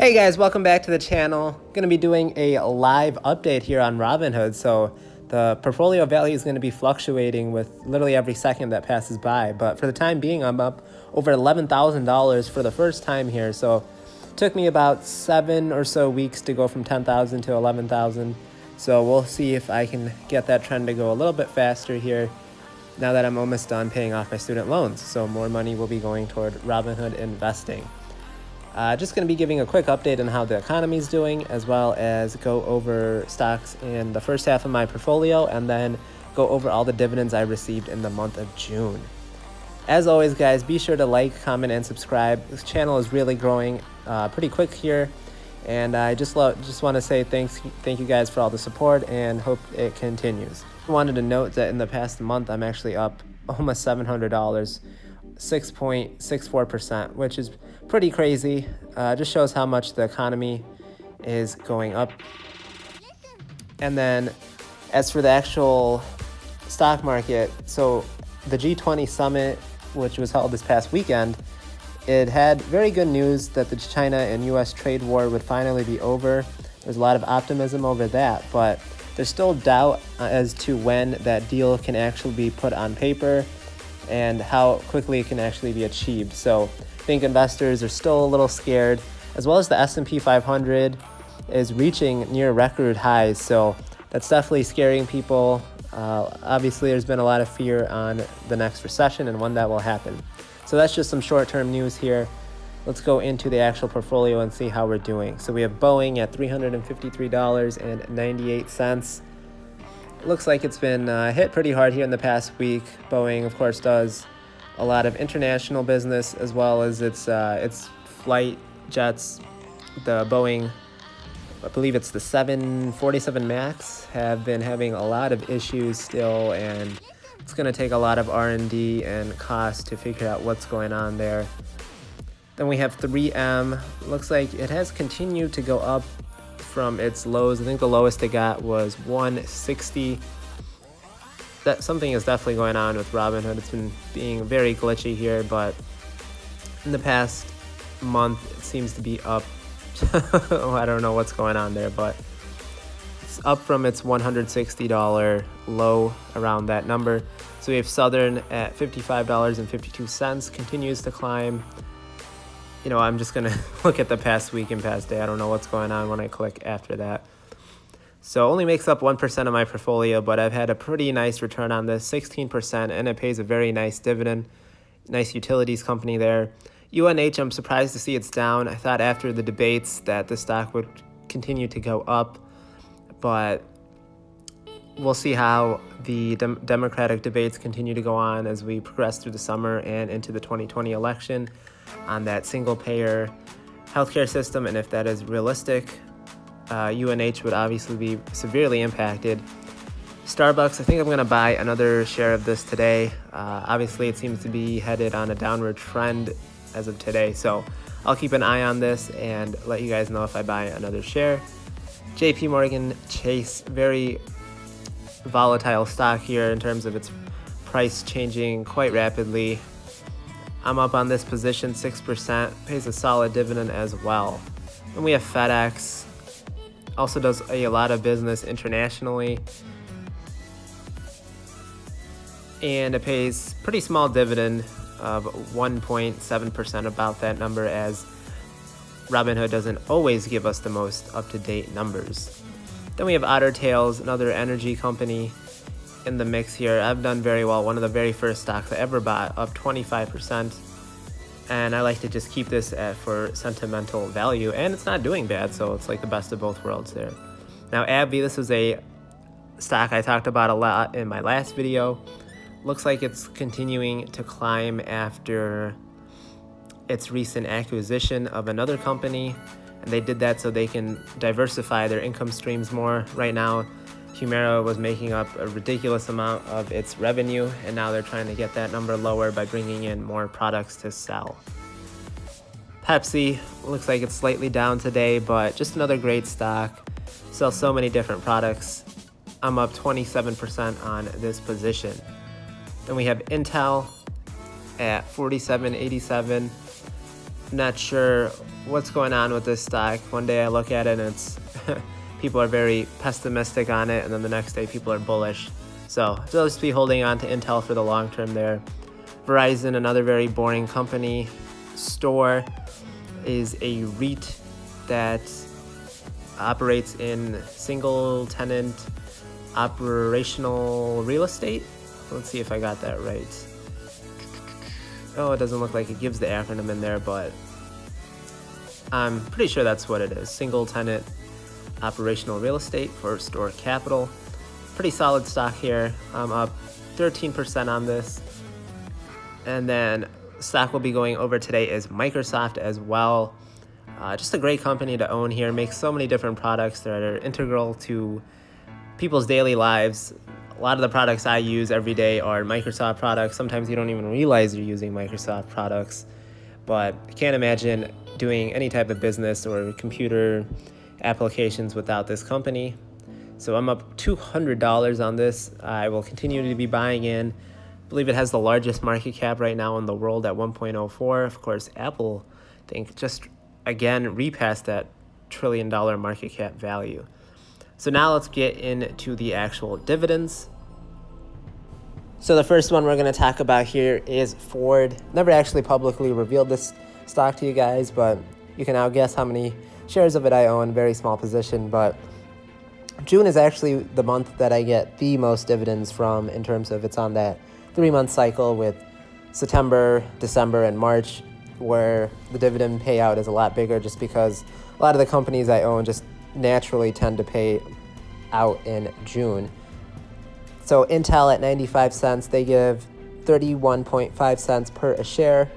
Hey guys, welcome back to the channel. Going to be doing a live update here on Robinhood. So the portfolio value is going to be fluctuating with literally every second that passes by. But for the time being, I'm up over $11,000 for the first time here. So it took me about 7 or so weeks to go from 10,000 to 11,000. So we'll see if I can get that trend to go a little bit faster here now that I'm almost done paying off my student loans. So more money will be going toward Robinhood investing. Just going to be giving a quick update on how the economy is doing, as well as go over stocks in the first half of my portfolio, and then go over all the dividends I received in the month of June. As always, guys, be sure to like, comment, and subscribe. This channel is really growing pretty quick here, and I just want to say thank you guys for all the support, and hope it continues. I wanted to note that in the past month, I'm actually up almost $700. 6.64%, which is pretty crazy. Just shows how much the economy is going up. And then as for the actual stock market, so the G20 summit, which was held this past weekend, it had very good news that the China and US trade war would finally be over. There's a lot of optimism over that, but there's still doubt as to when that deal can actually be put on paper and how quickly it can actually be achieved. So I think investors are still a little scared, as well as the S&P 500 is reaching near record highs. So that's definitely scaring people. Obviously, there's been a lot of fear on the next recession and when that will happen. So that's just some short-term news here. Let's go into the actual portfolio and see how we're doing. So we have Boeing at $353.98. Looks like it's been hit pretty hard here in the past week. Boeing, of course, does a lot of international business, as well as its flight jets. The Boeing, I believe it's the 747 MAX, have been having a lot of issues still, and it's going to take a lot of R&D and cost to figure out what's going on there. Then we have 3M. Looks like it has continued to go up from its lows. I think the lowest it got was 160. That something is definitely going on with Robinhood. It's been being very glitchy here, but in the past month it seems to be up. I don't know what's going on there, but it's up from its $160 low, around that number. So we have Southern at $55.52, continues to climb. You know, I'm just going to look at the past week and past day. I don't know what's going on when I click after that. So it only makes up 1% of my portfolio, but I've had a pretty nice return on this, 16%, and it pays a very nice dividend. Nice utilities company there. UNH, I'm surprised to see it's down. I thought after the debates that the stock would continue to go up, but we'll see how the Democratic debates continue to go on as we progress through the summer and into the 2020 election on that single-payer healthcare system, and if that is realistic. UNH would obviously be severely impacted. Starbucks, I think I'm going to buy another share of this today. Obviously, it seems to be headed on a downward trend as of today, so I'll keep an eye on this and let you guys know if I buy another share. JP Morgan Chase, very volatile stock here in terms of its price changing quite rapidly. I'm up on this position 6%, pays a solid dividend as well. And we have FedEx, also does a lot of business internationally, and it pays pretty small dividend of 1.7%, about that number, as Robinhood doesn't always give us the most up-to-date numbers. Then we have Otter Tails, another energy company in the mix here. I've done very well. One of the very first stocks I ever bought, up 25%. And I like to just keep this for sentimental value. And it's not doing bad, so it's like the best of both worlds there. Now, AbbVie, this is a stock I talked about a lot in my last video. Looks like it's continuing to climb after its recent acquisition of another company. And they did that so they can diversify their income streams more. Right now, Humira was making up a ridiculous amount of its revenue, and now they're trying to get that number lower by bringing in more products to sell. Pepsi, looks like it's slightly down today, but just another great stock. Sells so many different products. I'm up 27% on this position. Then we have Intel at $47.87. Not sure what's going on with this stock. One day I look at it and it's people are very pessimistic on it, and then the next day people are bullish. So just be holding on to Intel for the long term there. Verizon, another very boring company. Store is a REIT that operates in single tenant operational real estate. Let's see if I got that right. Oh, it doesn't look like it gives the acronym in there, but I'm pretty sure that's what it is. Single tenant operational real estate for Store Capital. Pretty solid stock here. I'm up 13% on this. And then stock we'll be going over today is Microsoft as well. Just a great company to own here. Makes so many different products that are integral to people's daily lives. A lot of the products I use every day are Microsoft products. Sometimes you don't even realize you're using Microsoft products. But I can't imagine doing any type of business or computer applications without this company. So I'm up $200 on this. I will continue to be buying in. I believe it has the largest market cap right now in the world at 1.04. Of course, Apple, I think, just again repassed that $1 trillion market cap value. So now let's get into the actual dividends. So the first one we're going to talk about here is Ford. Never actually publicly revealed this stock to you guys, but you can now guess how many shares of it I own. Very small position, but June is actually the month that I get the most dividends from, in terms of it's on that 3-month cycle, with September, December, and March, where the dividend payout is a lot bigger, just because a lot of the companies I own just naturally tend to pay out in June. So Intel at 95 cents, they give 31.5 cents per a share.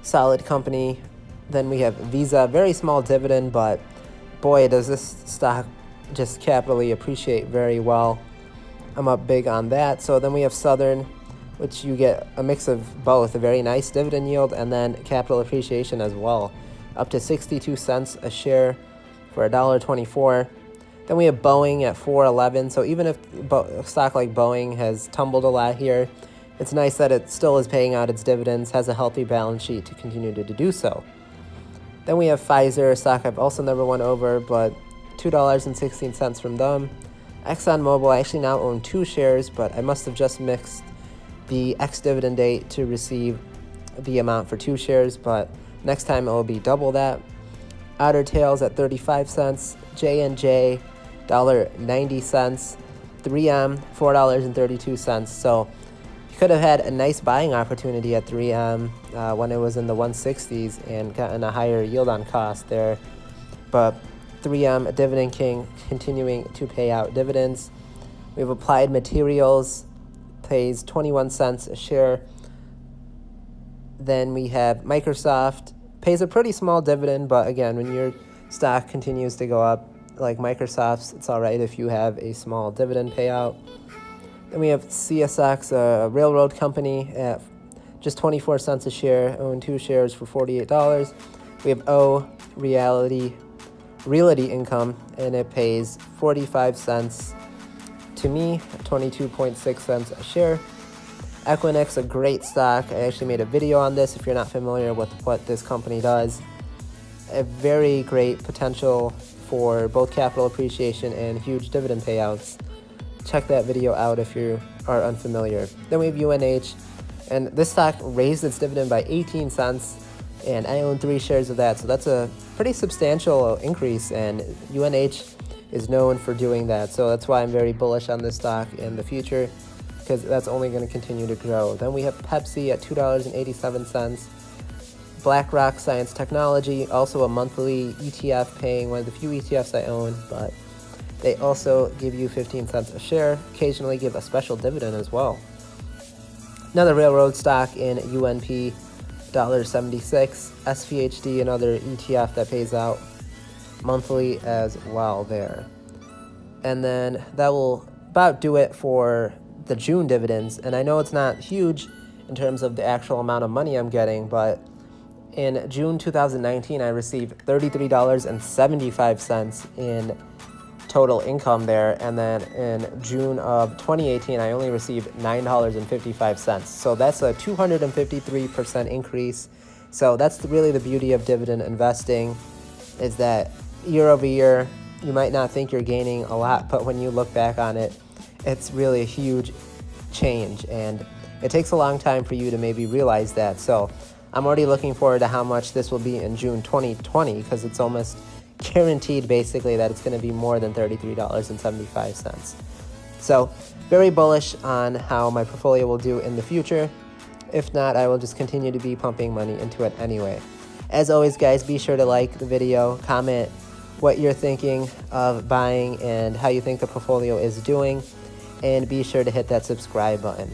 Solid company. Then we have Visa, very small dividend, but boy, does this stock just capitally appreciate very well. I'm up big on that. So then we have Southern, which you get a mix of both, a very nice dividend yield and then capital appreciation as well, up to 62 cents a share for $1.24. Then we have Boeing at $4.11. So even if a stock like Boeing has tumbled a lot here, it's nice that it still is paying out its dividends, has a healthy balance sheet to continue to do so. Then we have Pfizer, a stock I've also never went over, but $2.16 from them. ExxonMobil, I actually now own 2 shares, but I must have just mixed the ex-dividend date to receive the amount for 2 shares, but next time it will be double that. Otter Tails at 35 cents, J&J, $1.90, 3M, $4.32. So you could have had a nice buying opportunity at 3M when it was in the 160s and gotten a higher yield on cost there. But 3M, a dividend king, continuing to pay out dividends. We have Applied Materials, pays 21 cents a share. Then we have Microsoft, pays a pretty small dividend, but again, when your stock continues to go up like Microsoft's, it's all right if you have a small dividend payout. Then we have CSX, a railroad company, at just 24 cents a share, own 2 shares for $48. We have Realty Income, and it pays 45 cents to me, 22.6 cents a share. Equinix, a great stock. I actually made a video on this if you're not familiar with what this company does. A very great potential for both capital appreciation and huge dividend payouts. Check that video out if you are unfamiliar. Then we have UNH, and this stock raised its dividend by 18 cents, and I own 3 shares of that, so that's a pretty substantial increase, and UNH is known for doing that, so that's why I'm very bullish on this stock in the future, because that's only going to continue to grow. Then we have Pepsi at $2.87. BlackRock Science Technology, also a monthly ETF, paying one of the few ETFs I own, but they also give you 15 cents a share, occasionally give a special dividend as well. Another railroad stock in UNP, $1.76. SVHD, another ETF that pays out monthly as well there. And then that will about do it for the June dividends. And I know it's not huge in terms of the actual amount of money I'm getting, but in June 2019, I received $33.75 in total income there. And then in June of 2018, I only received $9.55. So that's a 253% increase So that's really the beauty of dividend investing, is that year over year, you might not think you're gaining a lot, but when you look back on it, it's really a huge change, and it takes a long time for you to maybe realize that. So I'm already looking forward to how much this will be in June 2020, because it's almost guaranteed basically that it's going to be more than $33.75. So very bullish on how my portfolio will do in the future. If not, I will just continue to be pumping money into it anyway. As always, guys, be sure to like the video, comment what you're thinking of buying and how you think the portfolio is doing, and be sure to hit that subscribe button.